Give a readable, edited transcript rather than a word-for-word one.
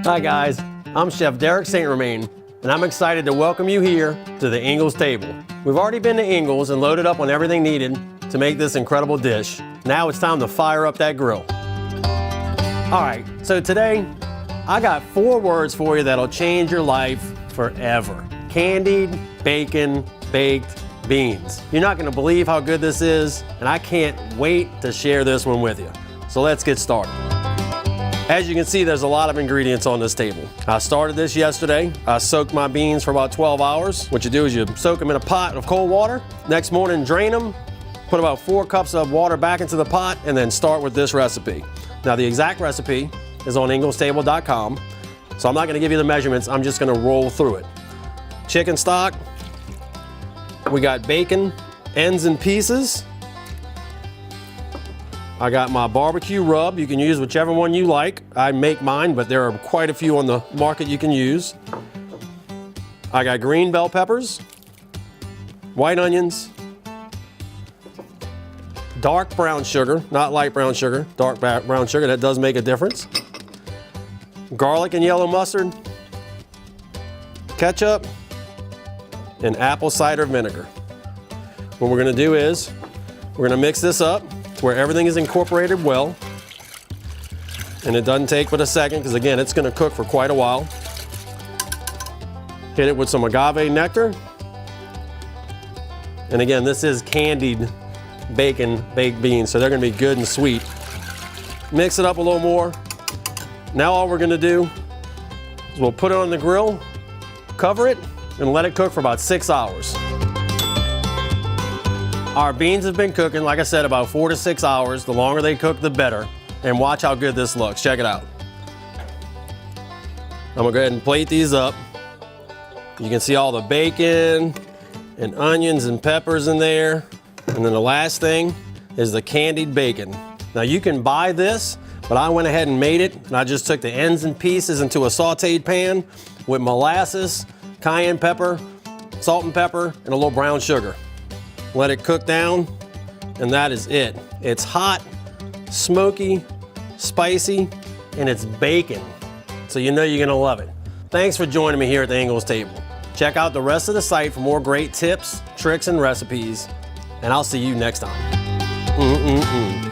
Hi guys, I'm Chef Derek St. Romain, and I'm excited to welcome you here to the Ingles table. We've already been to Ingles and loaded up on everything needed to make this incredible dish. Now it's time to fire up that grill. All right, so today I got 4 words for you that'll change your life forever. Candied bacon baked beans. You're not gonna believe how good this is, and I can't wait to share this one with you. So let's get started. As you can see, there's a lot of ingredients on this table. I started this yesterday. I soaked my beans for about 12 hours. What you do is you soak them in a pot of cold water. Next morning, drain them, put about 4 cups of water back into the pot, and then start with this recipe. Now, the exact recipe is on inglestable.com, so I'm not gonna give you the measurements, I'm just gonna roll through it. Chicken stock, we got bacon, ends and pieces. I got my barbecue rub. You can use whichever one you like. I make mine, but there are quite a few on the market you can use. I got green bell peppers, white onions, dark brown sugar, not light brown sugar, dark brown sugar, that does make a difference. Garlic and yellow mustard, ketchup, and apple cider vinegar. What we're gonna do is, we're gonna mix this up to where everything is incorporated well. And it doesn't take but a second, because again, it's gonna cook for quite a while. Hit it with some agave nectar. And again, this is candied bacon baked beans, so they're gonna be good and sweet. Mix it up a little more. Now all we're gonna do is we'll put it on the grill, cover it, and let it cook for about 6 hours. Our beans have been cooking, like I said, about 4 to 6 hours. The longer they cook, the better. And watch how good this looks. Check it out. I'm gonna go ahead and plate these up. You can see all the bacon and onions and peppers in there. And then the last thing is the candied bacon. Now you can buy this, but I went ahead and made it. And I just took the ends and pieces into a sauteed pan with molasses, cayenne pepper, salt and pepper, and a little brown sugar. Let it cook down, and that is it. It's hot, smoky, spicy, and it's bacon. So you know you're gonna love it. Thanks for joining me here at the Ingles table. Check out the rest of the site for more great tips, tricks, and recipes, and I'll see you next time.